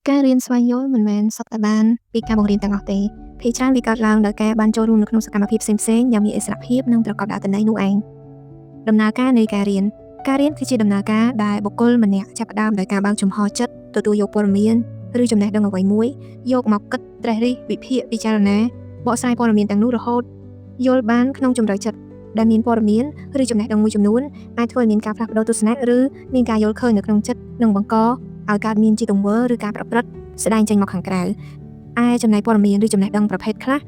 ការរៀនស្វែងយល់មិនមែនសុទ្ធតែបានពីការបង្រៀនទាំងអស់ទេភាគច្រើនវាកើតឡើងដោយការបានចូលរួមនៅក្នុងសកម្មភាពផ្សេងៗយ៉ាងមានឥស្សរភាពនិងប្រកបដោយអត្ថន័យនោះឯងដំណើរការនៃការរៀនគឺជាដំណើរការដែលបុគ្គលម្នាក់ចាប់ផ្ដើមដោយការបើកចំហចិត្តទទួលយកព័ត៌មានឬចំណេះដឹងអ្វីមួយយកមកគិតត្រេះរិះវិភាគពិចារណាបកស្រាយព័ត៌មានទាំងនោះរហូតយល់បានក្នុងជំរៅចិត្តដែលមានព័ត៌មានឬចំណេះដឹងមួយចំនួនអាចធ្វើឲ្យមានការផ្លាស់ប្ដូរទស្សនៈឬមានការយល់ឃើញនៅក្នុងចិត្តនិងបង្កឲ្យកើតមានជាទង្វើឬការប្រព្រឹត្តស្ដែងចេញមកខាងក្រៅឯចំណែកព័ត៌មានឬចំណេះដឹងប្រភេទខ្លះ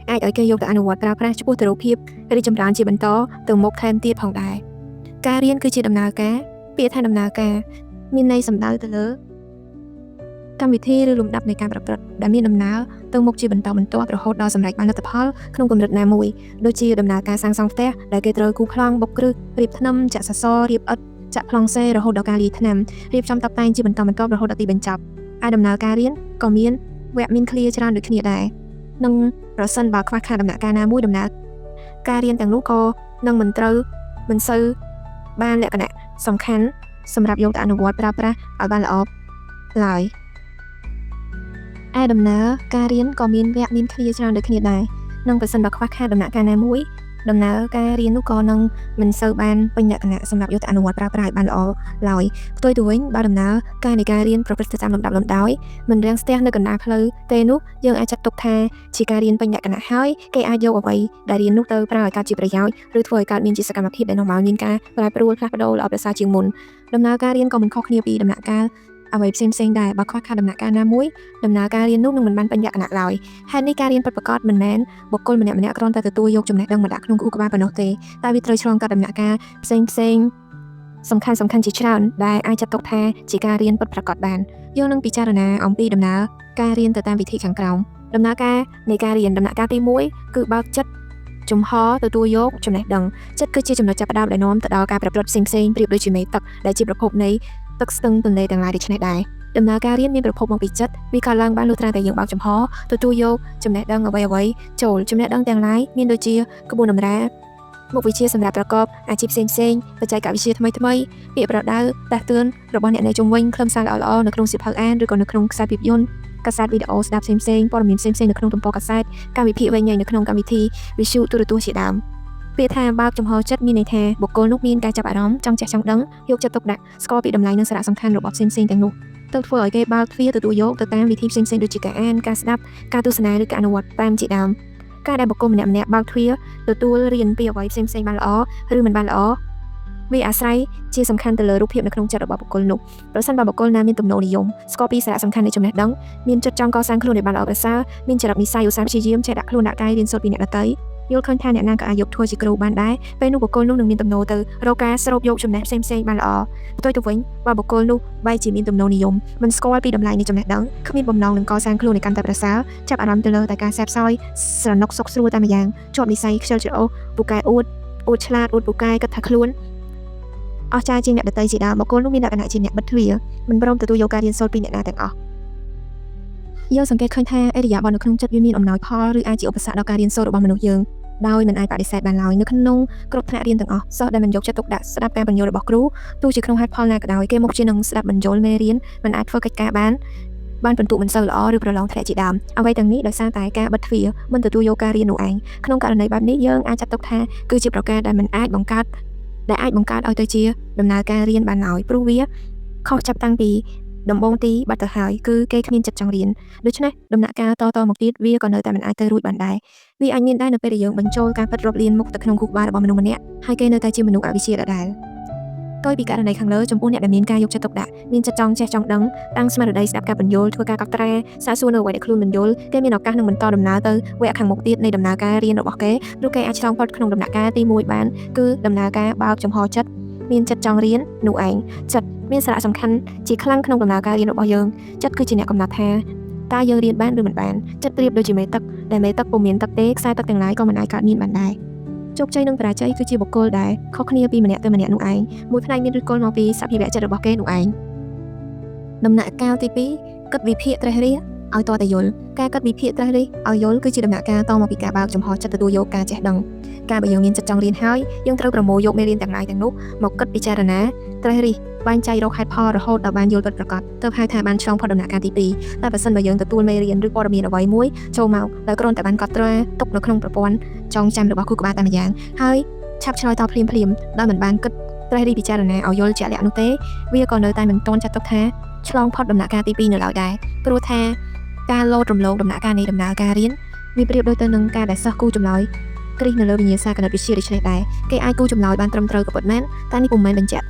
អាចឲ្យគេយកទៅអនុវត្តប្រើប្រាស់ចំពោះទៅរូបភាពឬចម្រើនជាបន្តទៅមុខថែមទៀតផងដែរការរៀនគឺជាដំណើរការពាក្យថាដំណើរការមានន័យសំដៅទៅលើកម្មវិធីឬលំដាប់នៃការប្រព្រឹត្តដែលមានដំណើរទៅមុខជាបន្តបន្ទាប់រហូតដល់សម្រេចបានលទ្ធផលក្នុងកម្រិតណាមួយដូចជាដំណើរការសាងសង់ផ្ទះដែលគេត្រូវគូសប្លង់បុកគ្រឹះរៀបថ្នាំចាក់សសររៀបឥដ្ឋចាក់ប្លង់សេរហូតដល់ការលាយថ្នាំរៀបចំតុបតែងជាបន្តបន្ទាប់រហូតដល់ទីបញ្ចប់ឯដំណើរការរៀនក៏មានវគ្គមានឃ្លាច្រើនដូចគ្នាដែរនិងប្រសិនបើខ្វះខាតដំណាក់កាលណាមួយដំណើរការរៀនទាំងនោះក៏នឹងមិនសូវបានលក្ខណៈសំខាន់សម្រាប់យកទៅអនុវត្តប្រើប្រាស់ឲ្យបានល្អឡើយឯដំណើរការរៀនក៏មានវគ្គមានឃ្លាច្រើនដូចគ្នាដែរនិងប្រសិនបើខ្វះខាតដំណាក់កាលណាមួយដំណើរការរៀននោះក៏នឹងមិនសូវបានពេញលក្ខណៈសម្រាប់យកទៅអនុវត្តប្រើប្រាស់ឲ្យបានល្អឡើយផ្ទុយទៅវិញបើដំណើរការនៃការរៀនប្រព្រឹត្តទៅតាមលំដាប់លំដោយមិនរាំងស្ទះនៅកណ្ដាលផ្លូវទេនោះយើងអាចចាត់ទុកថាជាការរៀនពេញលក្ខណៈហើយគេអាចយកអ្វីដែលរៀននោះទៅប្រើឲ្យកើតជាប្រយោជន៍ឬធ្វើឲ្យកើតមានជាសកម្មភាពដែលនាំឲ្យមានការប្រែប្រួលផ្លាស់ប្ដូរល្អប្រសើរជាងមុនដំណើរការរៀនក៏មិនខុសគ្នាពីដំណាក់កាលអ្វីផ្សេងៗដែរបើខ្វះខាតដំណាក់កាលណាមួយដំណើរការរៀននោះនឹងមិនបានពេញលក្ខណៈឡើយហេតុនេះការរៀនពិតប្រាកដមិនមែនបុគ្គលម្នាក់ៗគ្រាន់តែទទួលយកចំណេះដឹងមកដាក់ក្នុងខួរក្បាលប៉ុណ្ណោះទេតែវាត្រូវឆ្លងកាត់ដំណាក់កាលផ្សេងសំខាន់ជាច្រើនដែលអាចចាត់ទុកថាជាការរៀនពិតប្រាកដបានយើងនឹងពិចារណាអំពីដំណើរការរៀនទៅតាមវិធីខាងក្រោមដំណើរការនៃការរៀនដំណាក់កាលទី1គឺបើកចិត្តចំហទទួលយកចំណេះដឹងចិត្តគឺជាចំណុចចាប់ផ្ដើមដែលនាំទៅដល់ការប្រព្រឹត្តផ្សេងប្រៀបដូចជាមេទឹកដែលជាប្រភពនៃទឹកស្ទឹងទន្លេទាំងឡាយដូច្នេះដែរដំណើរការរៀនមានប្រភពមកពីចិត្តវាកើតឡើងបានលុះត្រាតែយើងបើកចំហទទួលយកចំណេះដឹងអ្វីចូលចំណេះដឹងទាំងឡាយមានដូចជាក្បួនតម្រាមុខវិជ្ជាសម្រាប់ប្រកបអាជីពផ្សេងបច្ចេកវិទ្យាថ្មីពាក្យប្រដៅដាស់តឿនរបស់អ្នកនៅជុំវិញខ្លឹមសារល្អៗនៅក្នុងសៀវភៅអានឬក៏នៅក្នុងខ្សែភាពយន្តកាសែតវីដេអូស្ដាប់ផ្សេងព័ត៌មានផ្សេងនៅក្នុងទំព័រកាសែតការវិភាគវែងនៅក្នុងកម្មវិធីវិទ្យុទូរទស្សន៍ជាដើមពាក្យថាបើកចំហចិត្តមានន័យថាបុគ្គលនោះមានការចាប់អារម្មណ៍ចង់ចេះចង់ដឹងយកចិត្តទុកដាក់ស្គាល់ពីតម្លៃនិងសារៈសំខាន់របស់ផ្សេងទាំងនោះទៅធ្វើឲ្យគេបើកទ្វារទទួលយកទៅតាមវិធីផ្សេងដូចជាការអានការស្ដាប់ការទស្សនាឬការអនុវត្តតាមជាដើមការដែលបុគ្គលម្នាក់បើកទ្វារទទួលរៀនពីអ្វីផ្សេងបានល្អឬមិនបានល្អវាអាស្រ័យជាសំខាន់ទៅលើរូបភាពនៅក្នុងចិត្តរបស់បុគ្គលនោះប្រសិនបើបុគ្គលណាមានទំនោរនិយមស្គាល់ពីសារៈសំខាន់នៃចំណេះដឹងមានចិត្តចង់កសាងខ្លួនឲ្យបានល្អប្រសើរមានចរិតនិស្ស័យឧស្សាហ៍ព្យាយាមចេះដាក់ខ្លួនដាក់កាយរៀនសូត្រពីអ្នកដទៃយល់ឃើញថាអ្នកណាក៏អាចយកធ្វើជាគ្រូបានដែរពេលនោះបុគ្គលនោះនឹងមានទំនោរទៅរកការស្រូបយកចំណេះផ្សេងបានល្អផ្ទុយទៅវិញបើបុគ្គលនោះបែរជាមានទំនោរនិយមមិនស្គាល់ពីតម្លៃនៃចំណេះដឹងគ្មានបំណងនឹងកសាងខ្លួនឲ្យកាន់តែប្រសើរចាប់អារម្មណ៍ទៅលើតែការសេពសោយស្រណុកសុកស្រួលតែម្យ៉ាងជាប់និស្ស័យខ្ជិលច្រអូសពូកែអួតឆ្លាតអួតពូកែគិតថាខ្លួនអស្ចារ្យជាងអ្នកដទៃជាដើមបុគ្គលនោះមានលក្ខណៈជាអ្នកបិទទ្វារមិនព្រមទទួលយកការរៀនសូត្រពីអ្នកណាទាំងអស់យើងសង្កេតឃើញថាអរិយាប័ត្រនៅក្នុងចិត្តវាមានអំណោយផលឬអាចជាឧបសគ្គដល់ការរៀនសូត្ររបស់មនុស្សយើងដោយមិនអាចបដិសេធបានឡើយនៅក្នុងគ្រប់ថ្នាក់រៀនទាំងអស់សិស្សដែលមិនយកចិត្តទុកដាក់ស្ដាប់ការបញ្យល់របស់គ្រូទោះជាក្នុងហេតុផលណាក៏ដោយគេមកជានឹងស្ដាប់បញ្យល់មេរៀនមិនអាចធ្វើកិច្ចការបានពិន្ទុមិនសូវល្អឬប្រឡងធ្លាក់ជាដើមអ្វីទាំងនេះដោយសារតែការបិទទ្វារមិនទទួលយកការរៀននោះឯងក្នុងករណីបែបនេះយើងអាចចាត់ទុកថាគឺជាប្រការដែលអាចបង្កើតឲ្យទៅជាដំណើរការរៀនបានឡើយព្រោះវាខុសចាប់តាំងពីដំបូងទីបាត់ទៅហើយគឺគេគ្មានចិត្តចង់រៀនដូច្នេះដំណាក់កាលតមកទៀតវាក៏នៅតែមិនអាចទៅរួចបានដែរវាអាចមានដែរនៅពេលដែលយើងបញ្ចូលការពិតរាប់លានមុខទៅក្នុងខួរក្បាលរបស់មនុស្សម្នាក់ហើយគេនៅតែជាមនុស្សអវិជ្ជាដដែលតើពីករណីខាងលើចំពោះអ្នកដែលមានការយកចិត្តទុកដាក់មានចិត្តចង់ចេះចង់ដឹងតាំងស្មារតីស្ដាប់ការបញ្យល់ធ្វើការកត់ត្រាសាកសួរនៅអ្វីដែលខ្លួនមិនយល់គេមានឱកាសនឹងបន្តដំណើរទៅវគ្គខាងមុខទៀតនៃដំណើរការរៀនរបស់គេឬគេអាចឆ្លងផុតក្នុងដំណាក់កាលទី1បានគឺដំណើរការបើកចំហចិត្តមានចិត្តចង់រៀននោះឯងចិត្តមានសារៈសំខាន់ជាខ្លាំងក្នុងដំណើរការរៀនរបស់យើងចិត្តគឺជាអ្នកកំណត់ថាតើយើងរៀនបានឬមិនបានចិត្តប្រៀបដូចជាមេទឹកដែលមេទឹកពុំមានទឹកទេខ្សែទឹកទាំងឡាយក៏មិនអាចកើតមានបានដែរជោគជ័យនិងបរាជ័យគឺជាបុគ្គលដែលខុសគ្នាពីម្នាក់ទៅម្នាក់នោះឯងមួយផ្នែកមានឫសគល់មកពីសភាវៈចិត្តរបស់គេនោះឯងដំណាក់កាលទី2គិតវិភាគត្រេះរិះឲ្យតតែយល់ការគិតវិភាគត្រេះរិះឲ្យយល់គឺជាដំណាក់កាលតមកពីការបើកចំហចិត្តទទួលយកការចេះដឹងការបើយើងមានចិត្តចង់រៀនហើយយើងត្រូវប្រមូលយកមេរៀនទាំងឡាយទាំងនោះមកគិតពិចារណាត្រេះរិះ បែងចែករកហេតុផលរហូតដល់បានយល់ពិតប្រាកដទើបហៅថាបានឆ្លងផុតដំណាក់កាលទី2តែបើសិនបើយើងទទួលមេរៀនឬព័ត៌មានអ្វីមួយចូលមកដោយគ្រាន់តែបានកត់ត្រាទុកនៅក្នុងប្រព័ន្ធចងចាំរបស់ខួរក្បាលតែម្យ៉ាងហើយឆាប់ឆ្លើយតបភ្លាមដោយមិនបានគិតត្រេះរិះពិចារណាឲ្យយល់ជាក់លាក់នោះទេវាក៏នៅតែមិនទាន់ចាត់ទុកថាឆ្លងផុតដំណាក់កាលទី2នៅឡើយដែរព្រោះថាការលោតរំលងដំណាក់កាលនៃដំណើរការរៀនវាប្រៀបដូចទៅនឹងការដែលសិស្សគូចម្លើយគ្រីសនៅលើវិញ្ញាសាគណិតវិទ្យាដូច្នេះដែរគេអាចគូចម្លើយបានត្រឹមត្រូវក៏ពិតមែនតែនេះពុំមែនបញ្ជាក់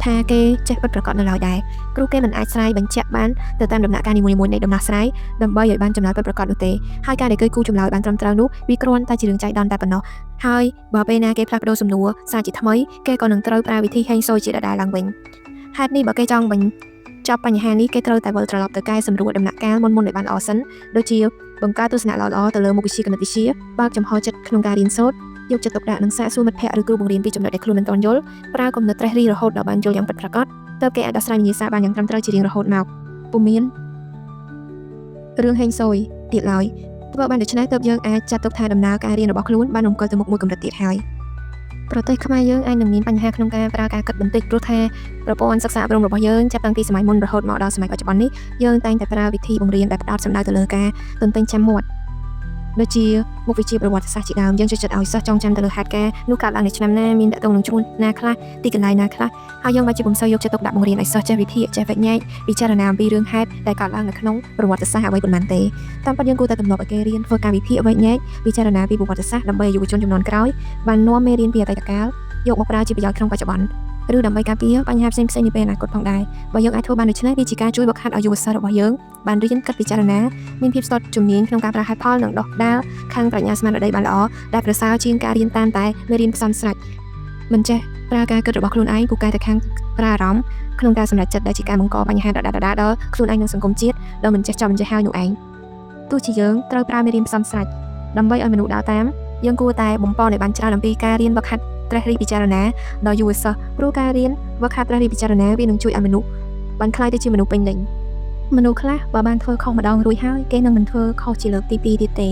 ថាគេចេះពិតប្រាកដនៅឡើយដែរព្រោះគេមិនអាចស្រាយបញ្ជាក់បានទៅតាមដំណាក់កាលនីមួយៗនៃដំណោះស្រាយដើម្បីឲ្យបានចម្លើយពិតប្រាកដនោះទេហើយការដែលគេគូចម្លើយបានត្រឹមត្រូវនោះវាគ្រាន់តែជារឿងចៃដន្យតែប៉ុណ្ណោះហើយបើពេលណាគេផ្លាស់ប្ដូរសំណួរសារជាថ្មីគេក៏នឹងត្រូវប្រើវិធីហេងស៊ុយជាដដែលឡើងវិញហេតុនេះបើគេចង់បញ្ចប់បញ្ហានេះគេត្រូវតែវិលត្រឡប់ទៅកែសម្រួលដំណាក់កាលមុនៗឲ្យបានល្អសិនដូចជាបង្កើតទស្សនៈល្អៗទៅលើមុខវិជ្ជាគណិតវិទ្យាបើកចំហចិត្តក្នុងការរៀនសូត្រយកចិត្តទុកដាក់និងសាកសួរមិត្តភ័ក្តិឬគ្រូបង្រៀនពីចំណុចដែលខ្លួនមិនទាន់យល់ប្រើគំនិតត្រេះរិះរហូតដល់បានយល់យ៉ាងពិតប្រាកដទើបគេអាចដោះស្រាយវិញ្ញាសាបានយ៉ាងត្រឹមត្រូវជារៀងរហូតមកពុំមានរឿងហេងស៊ុយទៀតឡើយធ្វើបានដូច្នេះទើបយើងអាចចាត់ទុកថាដំណើរការរៀនរបស់ខ្លួនបានរំកិលទៅមុខមួយកម្រិតទៀតហើយប្រទេសខ្មែរយើងអាចនឹងមានបញ្ហាក្នុងការប្រើការគិតបន្តិចព្រោះថាប្រព័ន្ធសិក្សាអប់រំរបស់យើងចាប់តាំងពីសម័យមុនរហូតមកដល់សម័យបច្ចុប្បន្ននេះយើងតែងតែប្រើវិធីបង្រៀនដែលផ្ដោតសំដៅទៅលើការទន្ទេញចាំមាត់ដូចជាមុខវិជ្ជាប្រវត្តិសាស្ត្រជាដើមយើងចូលចិត្តឲ្យសិស្សចងចាំទៅលើហេតុការណ៍នោះកើតឡើងនៅឆ្នាំណាមានតកតងនឹងជួនណាខ្លះទីកន្លែងណាខ្លះហើយយើងមកជាពុំសូវយកចិត្តទុកដាក់បង្រៀនឲ្យសិស្សចេះវិធីចេះវិញ្ញាពិចារណាអំពីរឿងហេតុដែលកើតឡើងនៅក្នុងប្រវត្តិសាស្ត្រអ្វីប៉ុន្មានទេតាមពិតយើងគួរតែទម្លាប់ឲ្យគេរៀនធ្វើការវិភាគវិញ្ញាពិចារណាពីប្រវត្តិសាស្ត្រដើម្បីយុវជនជំនាន់ក្រោយបាននាំមេរៀនពីអតីតកាលយកមកប្រើជាប្រយោជន៍ក្នុងបច្ចុប្បន្នឬដើម្បីការពារបញ្ហាផ្សេងៗនាពេលអនាគតផងដែរបើយើងអាចធ្វើបានដូច្នេះវាជាការជួយបង្ហាត់ឲ្យយុវសិស្សរបស់យើងបានរៀនគិតពិចារណាមានភាពស្ទាត់ជំនាញក្នុងការប្រើហេតុផលនិងដោះដាលខាងប្រាជ្ញាស្មារតីបានល្អដែលប្រសើរជាងការរៀនតាមតែមេរៀនផ្សំស្រេចមិនចេះប្រើការគិតរបស់ខ្លួនឯងពូកែតែខាងប្រើអារម្មណ៍ក្នុងការសម្រេចចិត្តដែលជាការបង្កបញ្ហាដដែលៗដល់ខ្លួនឯងនិងសង្គមជាតិដែលមិនចេះចប់មិនចេះហើយនោះឯងទោះជាយើងត្រូវប្រើមេរៀនផ្សំស្រេចដើម្បីឲ្យមនុស្សដើរតាមយើងគួរតែបំពន់ឲ្យបានច្រើនអំពីការរៀនវឹកហាត់ត្រេះរិះពិចារណាដល់យុវសិស្សព្រោះការរៀនវឹកហាត់ត្រេះរិះពិចារណាវានឹងជួយឲ្យមនុស្សបានក្លាយទៅជាមនុស្សពេញលេញមនុស្សខ្លះបើបានធ្វើខុសម្ដងរួចហើយគេនឹងមិនធ្វើខុសជាលើកទី2ទៀតទ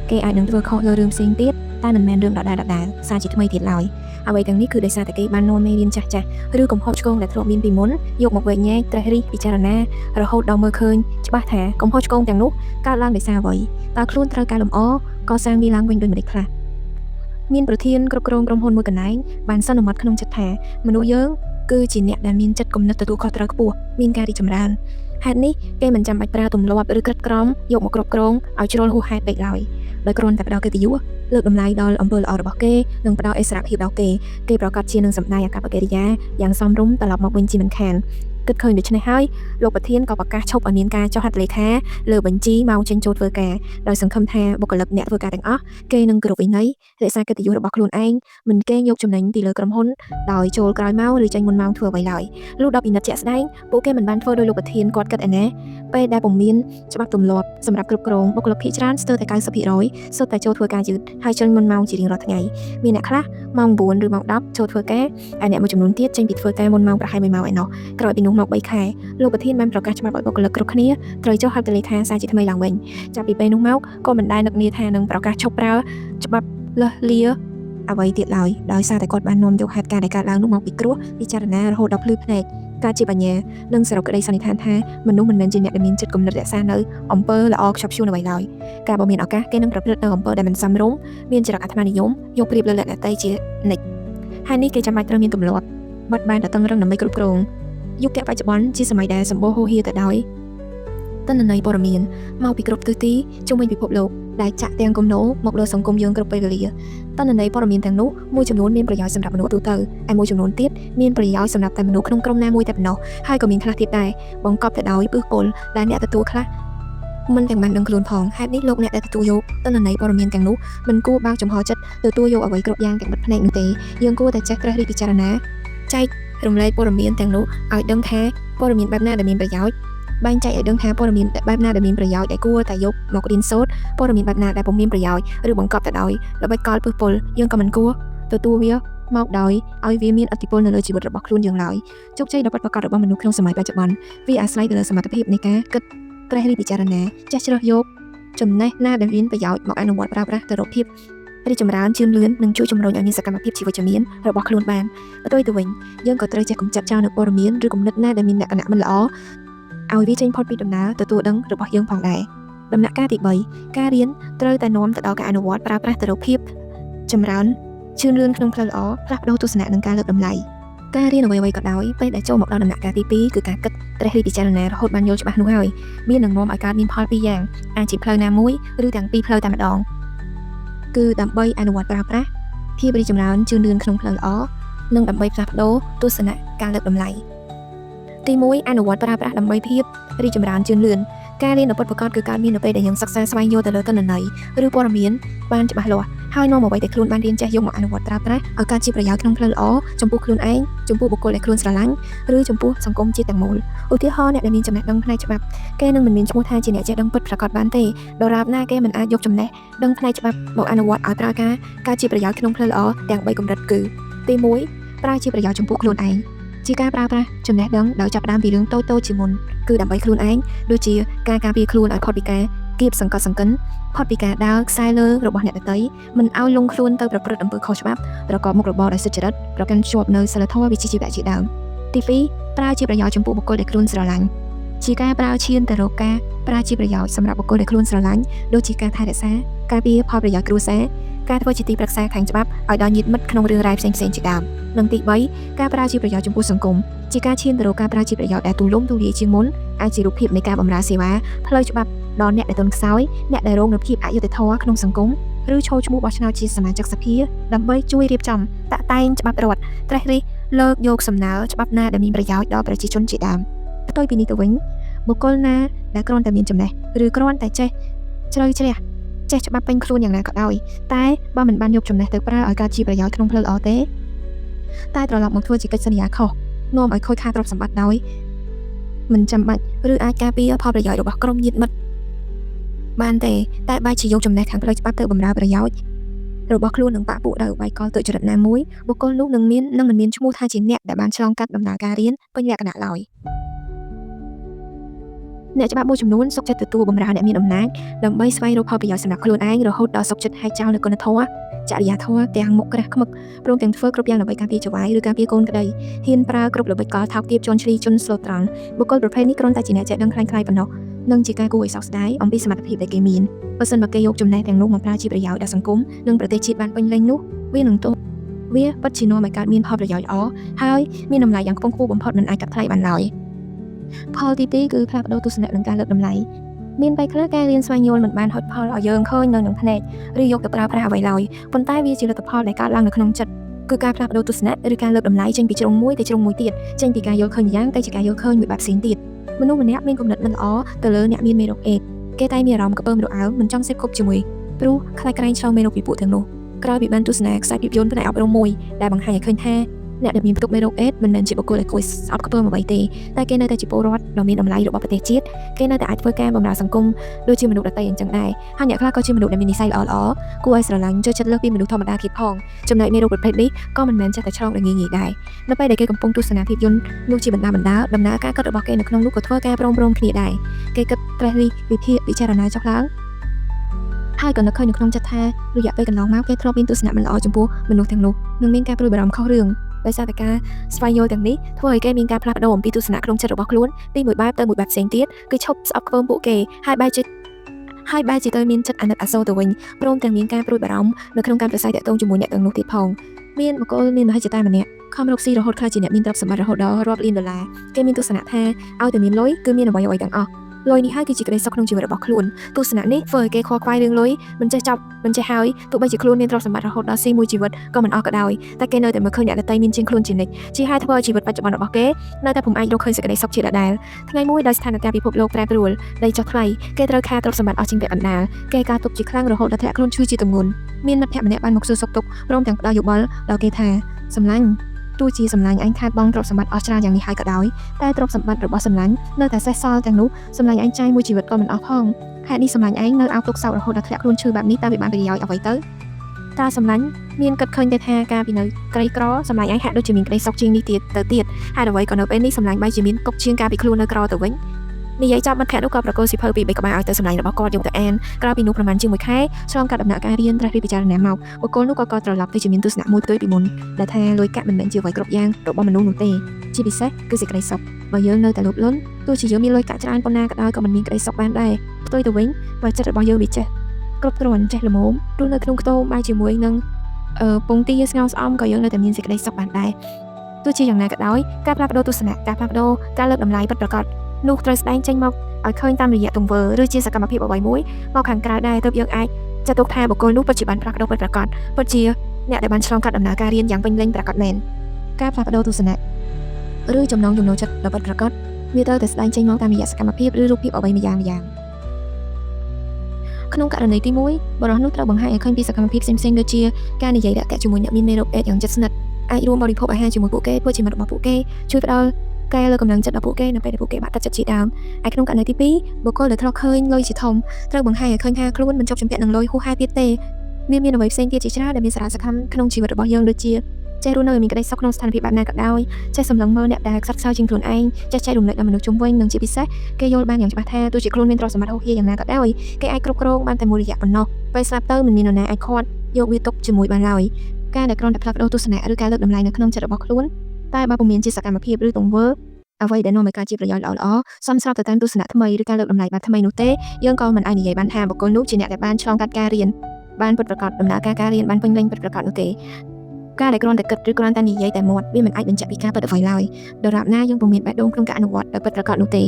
េគេអាចនឹងធ្វើខុសលើរឿងផ្សេងទៀតតែមិនមែនរឿងដដែលសារជាថ្មីទៀតឡើយអ្វីទាំងនេះគឺដោយសារតែគេបាននាំមេរៀនចាស់ឬកំហុសឆ្គងដែលធ្លាប់មានពីមុនយកមកវែកញែកត្រេះរិះពិចារណារហូតដល់មើលឃើញច្បាស់ថាកំហុសឆ្គងទាំងនោះកើតឡើងដោយសារអ្វីតើខ្លួនត្រូវកែលម្អកសាងវាឡើងវិញដូចម្តេចខ្លះមានប្រធានគ្រប់គ្រងក្រុមហ៊ុនមួយកន្លែងបានសន្មតក្នុងចិត្តថាមនុស្សយើងគឺជាអ្នកដែលមានចិត្តគំនិតទទួលខុសត្រូវខ្ពស់មានការរីកចម្រើនហេតុនេះគេមិនចាំបាច់ប្រើទម្លាប់ឬក្រិតក្រមយកមកគ្រប់គ្រងឲ្យជ្រុលហួសហេតុពេកឡើយដោយគ្រាន់តែផ្ដល់កិត្តិយសលើកតម្លៃដល់អំពើល្អរបស់គេនិងផ្ដល់ឥស្សរភាពដល់គេប្រកាសជានឹងសម្ដែងអាកប្បកិរិយាយ៉ាងសមរម្យត្រឡប់មកវិញជាមិនខានគិតឃើញដូច្នេះហើយលោកប្រធានក៏ប្រកាសឈប់ឲ្យមានការចុះហត្ថលេខាលើបញ្ជីម៉ោងចេញចូលធ្វើការដោយសង្ឃឹមថាបុគ្គលិកអ្នកធ្វើការទាំងអស់គេនឹងគោរពវិន័យរក្សាកិត្តិយសរបស់ខ្លួនឯងមិនកេងយកចំណេញពីលើក្រុមហ៊ុនដោយចូលក្រោយម៉ោងឬចេញមុនម៉ោងធ្វើអ្វីឡើយលុះដល់ពិនិត្យជាក់ស្ដែងពួកគេមិនបានធ្វើដោយលោកប្រធានគាត់គិតឯណាពេលដែលពុំមានច្បាប់ទម្លាប់សម្រាប់គ្រប់គ្រងបុគ្គលិកភាគច្រើនស្ទើរតែ 90% សុទ្ធតែចូលធ្វើការយឺតហើយចេញមុនម៉ោងជារៀងរាល់ថ្ងៃមានអ្នកខ្លះម៉ោង 9 ឬម៉ោង 10 ចូលធ្វើការហើយអ្នកមួយចំនួនទៀតចេញពីធ្វើការមុនម៉ោងប្រហែល 1 ម៉ោងឯណោះក្រោយពីនោះមក 3 ខែលោកប្រធានបានប្រកាសច្បាប់ឲ្យបុគ្គលិកគ្រប់គ្នាត្រូវចុះហត្ថលេខាសារជាថ្មីឡើងវិញចាប់ពីពេលនោះមកក៏មិនដែលនឹកនាថានឹងប្រកាសឈប់ប្រើច្បាប់លើសលាអ្វីទៀតឡើយដោយសារតែគាត់បាននាំយកហេតុការណ៍ដែលកើតឡើងនោះមកពិគ្រោះពិចារណារហូតដល់ភ្លឺភ្នែកកើតជាបញ្ញានិងសរុបក្តីសន្និដ្ឋានថាមនុស្សមិនមែនជាអ្នកដែលមានចិត្តគំនិតរក្សានៅអំពើល្អខ្ជាប់ខ្ជួនអ្វីឡើយការបើមានឱកាសគេនឹងប្រព្រឹត្តនៅអំពើដែលមិនសមរម្យមានចរិតអាត្មានិយមយកប្រៀបលើលក្ខណៈជានិច្ចហើយនេះគេចាំបាច់ត្រូវមានទម្លាប់បត់បែនដ៏តឹងរឹងដើម្បីគ្រប់គ្រងយុគបច្ចុប្បន្នជាសម័យដែលសម្បូរហូរហៀរទៅដោយទិន្នន័យព័ត៌មានមកពីគ្រប់ទិសទីជុំវិញពិភពលោកដែលចាក់ទាំងគំនោមកលើសង្គមយើងគ្រប់ពេលវេលាទិន្នន័យព័ត៌មានទាំងនោះមួយចំនួនមានប្រយោជន៍សម្រាប់មនុស្សទូទៅហើយមួយចំនួនទៀតមានប្រយោជន៍សម្រាប់តែមនុស្សក្នុងក្រុមណាមួយតែប៉ុណ្ណោះហើយក៏មានខ្លះទៀតដែរបង្កប់ទៅដោយពឹសពុលដែលអ្នកទទួលខ្លះមិនទាំងបានដឹងខ្លួនផងហេតុនេះលោកអ្នកដែលទទួលយកទិន្នន័យព័ត៌មានទាំងនោះមិនគួរបើកចំហចិត្តទទួលយកអ្វីគ្រប់យ៉ាងទាំងបិទភ្នែកនោះទេយើងគួរតែចេះត្រិះរិះពិចារណាចែករំលែកព័ត៌មានទាំងនោះឲ្យដឹងថាព័ត៌មានបែបណាដែលមានប្រយោជន៍បែងចែកឲ្យដឹងថាព័ត៌មានបែបណាដែលមានប្រយោជន៍ដែលគួរតែយកមករៀនសូត្រព័ត៌មានបែបណាដែលពុំមានប្រយោជន៍ឬបង្កប់ទៅដោយល្បិចកលពឹសពុលយើងក៏មិនគួរទទួលវាមកដោយឲ្យវាមានឥទ្ធិពលនៅលើជីវិតរបស់ខ្លួនយើងឡើយជោគជ័យដ៏ពិតប្រាកដរបស់មនុស្សក្នុងសម័យបច្ចុប្បន្នវាអាស្រ័យទៅលើសមត្ថភាពនៃការគិតត្រេះរិះពិចារណាចេះជ្រើសយកចំណេះណាដែលមានប្រយោជន៍មកអនុវត្តប្រើប្រាស់ទៅរកភាព រីចម្រើនជឿនលឿននិងជួយជំរុញឲ្យមានសកម្មភាពជីវវិជ្ជមានរបស់ខ្លួនបានផ្ទុយទៅវិញយើងក៏ត្រូវចេះកម្ចាត់ចោលនូវព័ត៌មានឬគំនិតណាដែលមានលក្ខណៈមិនល្អឲ្យវាចេញផុតពីដំណើរទទួលដឹងរបស់យើងផងដែរដំណាក់កាលទី3ការរៀនត្រូវតែនាំទៅដល់ការអនុវត្តប្រើប្រាស់ទៅរកភាពចម្រើនជឿនលឿនក្នុងផ្លូវល្អផ្លាស់ប្ដូរទស្សនៈនិងការលើកតម្លៃការរៀនអ្វីៗក៏ដោយពេលដែលចូលមកដល់ដំណាក់កាលទី2គឺការគិតត្រេះរិះពិចារណារហូតបានយល់ច្បាស់នោះហើយវានឹងនាំឲ្យកើតមានផលពីរយ៉ាងអាចជាផ្លូវណាមួយឬទាំងពីរផ្លូវតែម្ដងគឺដើម្បីអនុវត្តប្រើប្រាស់ភាពរីកចម្រើនជឿនលឿនក្នុងផ្លូវល្អនិងដើម្បីផ្លាស់ប្ដូរទស្សនៈការលើកតម្លៃទី1អនុវត្តប្រើប្រាស់ដើម្បីភាពរីកចម្រើនជឿនលឿនការរៀនដ៏ពិតប្រាកដគឺកើតមាននៅពេលដែលយើងសិក្សាស្វែងយល់ទៅលើទិន្នន័យឬព័ត៌មានបានច្បាស់លាស់ហើយនាំអ្វីដែលខ្លួនបានរៀនចេះយកមកអនុវត្តប្រើប្រាស់ឲ្យកើតជាប្រយោជន៍ក្នុងផ្លូវល្អចំពោះខ្លួនឯងចំពោះបុគ្គលដែលខ្លួនស្រឡាញ់ឬចំពោះសង្គមជាតិទាំងមូលឧទាហរណ៍អ្នកដែលមានចំណេះដឹងផ្នែកច្បាប់គេនឹងមិនមានឈ្មោះថាជាអ្នកចេះដឹងពិតប្រាកដបានទេដរាបណាគេមិនអាចយកចំណេះដឹងផ្នែកច្បាប់មកអនុវត្តឲ្យប្រើការកើតជាប្រយោជន៍ក្នុងផ្លូវល្អទាំង3កម្រិតគឺទី1ប្រើជាប្រយោជន៍ចំពោះខ្លួនឯងជាការប្រើប្រាស់ចំណេះដឹងដោយចាប់ផ្ដើមពីរឿងតូចៗជាមុនគឺដើម្បីខ្លួនឯងដូចជាការការពារខ្លួនឲ្យផុតពីការគៀបសង្កត់សង្កិនផុតពីការដើរខ្សែលើរបស់អ្នកដទៃមិនឲ្យលងខ្លួនទៅប្រព្រឹត្តអំពើខុសច្បាប់ប្រកបមុខរបរដោយសុចរិតប្រកាន់ជាប់នៅសិលធម៌វិជ្ជាជីវៈជាដើមទី2ប្រើជាប្រយោជន៍ចំពោះបុគ្គលដែលខ្លួនស្រឡាញ់ជាការប្រើឈានទៅរកការប្រើជាប្រយោជន៍សម្រាប់បុគ្គលដែលខ្លួនស្រឡាញ់ដូចជាការថែរក្សាការពារផលប្រយោជន៍គ្រួសារការធ្វើជាទីប្រឹក្សាខាងច្បាប់ឲ្យដល់ញាតិមិត្តក្នុងរឿងរ៉ាវផ្សេងៗជាដើមនិងទី3ការប្រើជាប្រយោជន៍ចំពោះសង្គមជាការឈានទៅរកការប្រើជាប្រយោជន៍ដែលទូលំទូលាយជាងមុនអាចជារូបភាពនៃការបម្រើសេវាផ្លូវច្បាប់ដល់អ្នកដែលទន់ខ្សោយអ្នកដែលរងនូវភាពអយុត្តិធម៌ក្នុងសង្គមឬឈរឈ្មោះបោះឆ្នោតជាសមាជិកសភាដើម្បីជួយរៀបចំតាក់តែងច្បាប់រដ្ឋត្រេះរិះលើកយកសំណើច្បាប់ណាដែលមានប្រយោជន៍ដល់ប្រជាជនជាដើមផ្ទុយពីនេះទៅវិញបុគ្គលណាដែលគ្រាន់តែមានចំណេះឬគ្រាន់តែចេះជ្រៅជ្រះចេះច្បាប់ពេញខ្លួនយ៉ាងណាក៏ដោយតែបើមិនបានយកចំណេះទៅប្រើឲ្យកើតជាប្រយោជន៍ក្នុងផ្លូវល្អទេតែត្រឡប់មកធ្វើជាកិច្ចសន្យាខុសនាំឲ្យខូចខាតទ្រព្យសម្បត្តិដោយមិនចាំបាច់ឬអាចការពារផលប្រយោជន៍របស់ក្រុមញាតិមិត្តបានទេតែបែរជាយកចំណេះខាងផ្លូវច្បាប់ទៅបម្រើប្រយោជន៍របស់ខ្លួននឹងបាក់ពួកដោយឧបាយកលទុច្ចរិតណាមួយបុគ្គលនោះនឹងមិនមានឈ្មោះថាជាអ្នកដែលបានឆ្លងកាត់ដំណើរការរៀនពេញលក្ខណៈឡើយអ្នកច្បាប់មួយចំនួនសុខចិត្តទទួលបម្រើអ្នកមានអំណាចដើម្បីស្វែងរកផលប្រយោជន៍សម្រាប់ខ្លួនឯងរហូតដល់សុខចិត្តហែកចោលនូវគុណធម៌ចរិយាធម៌ទាំងមុខក្រាស់ខ្មឹកព្រមទាំងធ្វើគ្រប់យ៉ាងដើម្បីការពារចៅហ្វាយឬការពារកូនក្តីហ៊ានប្រើគ្រប់ល្បិចកលថោកទាបជន់ឈ្លីជន់ស្លូតត្រង់បុគ្គលប្រភេទនេះគ្រាន់តែជាអ្នកចេះដឹងខ្លាំងៗប៉ុណ្ណោះនិងជាការគួរឲ្យសោកស្ដាយអំពីសមត្ថភាពដែលគេមានបើសិនបើគេយកចំណេះទាំងនោះមកប្រើជាប្រយោជន៍ដល់សង្គមនិងប្រទេសជាតិបានពេញលេញនោះវានឹងទោះវាពិតជានាំឲ្យកើតមានផលប្រយោជន៍ល្អហើយមានតម្លៃយ៉ាងខ្ពង់ខ្ពស់បំផុតមិនអាចកាត់ថ្លៃបានឡើយផលទី2គឺផ្លាស់ប្ដូរទស្សនៈនិងការលើកតម្លៃមានពេលខ្លះការរៀនស្វែងយល់មិនបានហុចផលឲ្យយើងឃើញនៅនឹងភ្នែកឬយកទៅប្រើប្រាស់អ្វីឡើយប៉ុន្តែវាជាលទ្ធផលដែលកើតឡើងនៅក្នុងចិត្តគឺការផ្លាស់ប្ដូរទស្សនៈឬការលើកតម្លៃចេញពីជ្រុងមួយទៅជ្រុងមួយទៀតចេញពីការយល់ឃើញយ៉ាងទៅជាការយល់ឃើញមួយបែបផ្សេងទៀតមនុស្សម្នាក់មានគំនិតមិនល្អទៅលើអ្នកមានមេរោគអេដស៍គេតែមានអារម្មណ៍ក្ពើមរអើមមិនចង់សេពគប់ជាមួយព្រោះខ្លាចក្រែងឆ្លងមេរោគពីពួកទាំងនោះក្រោយពីបានទស្សនាខ្សែភាពយន្តផ្នែកអប់រំមួយដែលបង្ហាញឲ្យឃើញថាអ្នកដែលមានផ្ទុកមេរោគអេដស៍មិនមែនជាបុគ្គលដែលគួរស្អប់ខ្ពើមអ្វីទេតែគេនៅតែជាពលរដ្ឋដ៏មានតម្លៃរបស់ប្រទេសជាតិគេនៅតែអាចធ្វើការបម្រើសង្គមដូចជាមនុស្សដទៃអញ្ចឹងដែរហើយអ្នកខ្លះក៏ជាមនុស្សដែលមាននិស្ស័យល្អៗគួរឲ្យស្រឡាញ់ចូលចិត្តលើកពីមនុស្សធម្មតាទៀតផងចំណែកមេរោគប្រភេទនេះក៏មិនមែនចេះតែឆ្លងដោយងាយៗដែរនៅពេលដែលគេកំពុងទស្សនាភាពយន្តនោះជាបណ្ដាដំណើរការគិតរបស់គេនៅក្នុងនោះក៏ធ្វើការព្រមគ្នាដែរគេគិតត្រេះរិះពិចារណាចុះឡើងហើយក៏នឹកឃើញនៅក្នុងចិត្តថារយៈពេលកន្លងមកគេធ្លាប់មានទស្សនៈមិនល្អចំពោះមនុស្សទាំងនោះនិងមានការព្រួយបារម្ភខុសរឿងដោយសារតែការស្វែងយល់ទាំងនេះធ្វើឲ្យគេមានការផ្លាស់ប្ដូរអំពីទស្សនៈក្នុងចិត្តរបស់ខ្លួនពីមួយបែបទៅមួយបែបផ្សេងទៀតគឺឈប់ស្អប់ខ្ពើមពួកគេហើយបែរជាទៅមានចិត្តអាណិតអាសូរទៅវិញព្រមទាំងមានការព្រួយបារម្ភនៅក្នុងការប្រស័យតាក់ទងជាមួយអ្នកទាំងនោះទៀតផងមានបុគ្គលមានមហិច្ឆតាម្នាក់ខំរកស៊ីរហូតខ្លាចជាអ្នកមានទ្រព្យសម្បត្តិរហូតដល់រាប់លានដុល្លារគេមានទស្សនៈថាឲ្យតែមានលុយគឺមានអ្វីៗទាំងអស់លុយនេះហើយគឺជាក្តីសុខក្នុងជីវិតរបស់ខ្លួនទស្សនៈនេះធ្វើឲ្យគេខកខ្វាយរឿងលុយមិនចេះចប់មិនចេះហើយទោះបីជាខ្លួនមានទ្រព្យសម្បត្តិរហូតដល់ស៊ីមួយជីវិតក៏មិនអស់ក៏ដោយតែគេនៅតែមើលឃើញអ្នកដទៃមានជាងខ្លួនជានិច្ចជាហេតុធ្វើឲ្យជីវិតបច្ចុប្បន្នរបស់គេនៅតែពុំអាចរកឃើញសេចក្តីសុខជាដដែលថ្ងៃមួយដោយស្ថានភាពពិភពលោកប្រែប្រួលដីចុះថ្លៃគេត្រូវខាតទ្រព្យសម្បត្តិអស់ជាងពាក់កណ្ដាលគេការទុកជាខ្លាំងរហូតដល់ធ្លាក់ខ្លួនឈឺជាទម្ងន់មានមិត្តភក្តិម្នាក់បានមកសួរសុខទុក្ខព្រមទាំងផ្ដល់យោបល់ដល់គេថាសម្លាញ់ទោះជាសម្លាញ់ឯងខាតបង់ទ្រព្យសម្បត្តិអស់ច្រើនយ៉ាងនេះហើយក៏ដោយតែទ្រព្យសម្បត្តិរបស់សម្លាញ់នៅតែសេសសល់ទាំងនោះសម្លាញ់ឯងចាយមួយជីវិតក៏មិនអស់ផងហេតុនេះសម្លាញ់ឯងនៅអោបទុកសោករហូតដល់ធ្លាក់ខ្លួនឈឺបែបនេះតើវាបានប្រយោជន៍អ្វីទៅតើសម្លាញ់មានគិតឃើញទេថាការពីនៅក្រីក្រសម្លាញ់ឯងហាក់ដូចជាមានក្តីសុខជាងនេះទៀតហេតុអ្វីក៏នៅពេលនេះសម្លាញ់បែរជាមានទុកជាងការពីខ្លួននៅក្រទៅវិញ និយាយចាប់មិត្តភក្តិនោះក៏ប្រកល់សៀវភៅពី3ក្បាលឲ្យទៅសម្លាញ់របស់គាត់យកទៅអានក្រោយពីនោះប្រហែលជាមួយខែឆ្លងកាត់ដំណាក់កាលរៀនត្រាស់រិះពិចារណាមកបុគ្គលនោះក៏ត្រឡប់ទៅជាមានទស្សនៈមួយផ្ទុយពីមុនដែលថាលុយកាក់មិនមែនជាអ្វីគ្រប់យ៉ាងរបស់មនុស្សនោះទេជាពិសេសគឺសេចក្តីសុខបើយើងនៅតែលោភលន់ទោះជាយើងមានលុយកាក់ច្រើនប៉ុណ្ណាក៏ដោយក៏មិនមានក្តីសុខបានដែរផ្ទុយទៅវិញបើចិត្តរបស់យើងវាចេះគ្រប់គ្រាន់ចេះល្មមរស់នៅក្នុងខ្ទមបាយជាមួយនឹងពងទាស្ងោរស្អំក៏យើងនៅតែមានសេចក្តីសុខបានដែរទោះជាយ៉ាងណាក៏ដោយការផ្លាស់ប្ដូរទស្សនៈការផ្លាស់ប្ដូរការលើកតម្លៃពិតប្រាកដនោះត្រូវស្ដែងចេញមកឲ្យឃើញតាមរយៈទង្វើឬជាសកម្មភាពអ្វីមួយមកខាងក្រៅដែរទើបយើងអាចចាត់ទុកថាបុគ្គលនោះពិតជាបានផ្លាស់ប្ដូរពិតប្រាកដពិតជាអ្នកដែលបានឆ្លងកាត់ដំណើរការរៀនយ៉ាងពេញលេញប្រាកដមែនការផ្លាស់ប្ដូរទស្សនៈឬចំណងចំណូលចិត្តដ៏ពិតប្រាកដវាត្រូវតែស្ដែងចេញមកតាមរយៈសកម្មភាពឬរូបភាពអ្វីម្យ៉ាងក្នុងករណីទី1បរិសុទ្ធនោះត្រូវបង្ហាញឲ្យឃើញពីសកម្មភាពផ្សេងៗដូចជាការនិយាយរាក់ទាក់ជាមួយអ្នកមានមេរោគអេដសយ៉ាងជិតស្និទ្ធអាចរួមបរិភោគអាហារជាមួយពួកគេធ្វើជាមិត្តរបស់ពួកគេជួយផ្ដល់ការលើកកម្លាំងចិត្តដល់ពួកគេនៅពេលដែលពួកគេបាក់ទឹកចិត្តជាដើមហើយក្នុងករណីទី2បុគ្គលដែលធ្លាប់ឃើញលុយជាធំត្រូវបង្ហាញឲ្យឃើញថាខ្លួនមិនជាប់ជំពាក់នឹងលុយហួសហេតុទៀតទេមានអ្វីផ្សេងទៀតជាច្រើនដែលមានសារៈសំខាន់ក្នុងជីវិតរបស់យើងដូចជាចេះរស់នៅឲ្យមានក្តីសុខក្នុងស្ថានភាពបែបណាក៏ដោយចេះសម្លឹងមើលអ្នកដែលខ្សត់ខ្សោយជាងខ្លួនឯងចេះចែករំលែកដល់មនុស្សជុំវិញនិងជាពិសេសគេយល់បានយ៉ាងច្បាស់ថាទោះជាខ្លួនមានទ្រព្យសម្បត្តិហួសហៀយ៉ាងណាក៏ដោយគេអាចគ្រប់គ្រងបានតែមួយរយៈប៉ុណ្ណោះពេលស្លាប់ទៅមិនមាននរណាអាចខាត់យកវាទុកជាមួយបានឡើយការដែលគ្រាន់តែផ្លាស់ប្ដូរទស្សនៈឬការលើកតម្លៃនៅក្នុងចិត្តរបស់ខ្លួនតែបើពុំមានជាសកម្មភាពឬទង្វើអ្វីដែលនាំឲ្យការជាប្រយោជន៍ល្អៗសមស្របទៅតាមទស្សនៈថ្មីឬការលើកតម្លៃបែបថ្មីនោះទេយើងក៏មិនអាចនិយាយបានថាបុគ្គលនោះជាអ្នកដែលបានឆ្លងកាត់ការរៀនបានពិតប្រាកដដំណើរការរៀនបានពេញលេញពិតប្រាកដនោះទេការដែលគ្រាន់តែគិតឬគ្រាន់តែនិយាយតែមាត់វាមិនអាចបញ្ជាក់ពីការពិតអ្វីឡើយដរាបណាយើងពុំមានបេះដូងក្នុងការអនុវត្តដោយពិតប្រាកដនោះទេ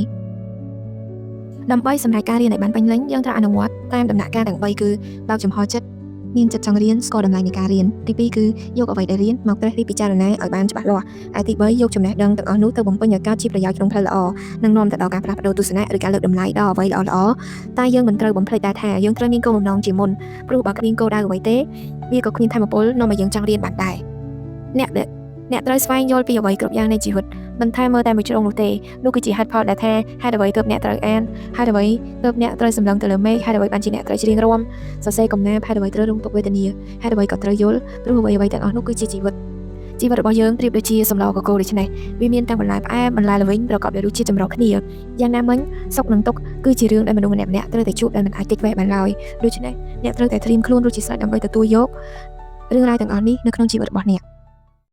ដើម្បីសម្រេចការរៀនឲ្យបានពេញលេញយើងត្រូវអនុវត្តតាមដំណាក់កាលទាំង3គឺបើកចំហចិត្តមានចិត្តចង់រៀនស្គាល់តម្លៃនៃការរៀនទី2គឺយកអ្វីដែលរៀនមកត្រិះរិះពិចារណាឲ្យបានច្បាស់លាស់ហើយទី3យកចំណេះដឹងទាំងអស់នោះទៅបំពេញឲ្យកើតជាប្រយោជន៍ក្នុងផ្លូវល្អនិងនាំទៅដល់ការផ្លាស់ប្ដូរទស្សនៈឬការលើកតម្លៃដល់អ្វីល្អៗតែយើងមិនត្រូវបំភ្លេចដែរថាយើងត្រូវមានគោលបំណងជាមុនព្រោះបើគ្មានគោលដៅអ្វីទេវាក៏គ្មានថាមពលនាំឲ្យយើងចង់រៀនបានដែរអ្នកត្រូវស្វែងយល់ពីអ្វីគ្រប់យ៉ាងនៃជីវិតមិនថាមើលតែមួយជ្រុងនោះទេនោះគឺជាហេតុផលដែលថាហេតុអ្វីទើបអ្នកត្រូវអានហេតុអ្វីទើបអ្នកត្រូវសម្លឹងទៅលើមេឃហេតុអ្វីបានជាអ្នកត្រូវច្រៀងរាំសរសេរកំណាព្យហេតុអ្វីត្រូវរងទុក្ខវេទនាហេតុអ្វីក៏ត្រូវយល់ព្រោះអ្វីទាំងអស់នោះគឺជាជីវិតរបស់យើងប្រៀបដូចជាសម្លកកូរដូច្នេះវាមានទាំងបន្លែផ្អែមបន្លែល្វីងប្រកបដោយរសជាតិចម្រុះគ្នាយ៉ាងណាមិញសុខនិងទុក្ខគឺជារឿងដែលមនុស្សម្នាក់ៗត្រូវតែជួបដែលមិនអាចគេចវេះបានឡើយដូច្នេះអ្នកត្រូវតែត្រៀមខ្លួនរួចជាស្រេចដើម្បីទទួលយករឿងរ៉ាវទាំងអស់នេះនៅក្នុងជីវិតរបស់អ្នក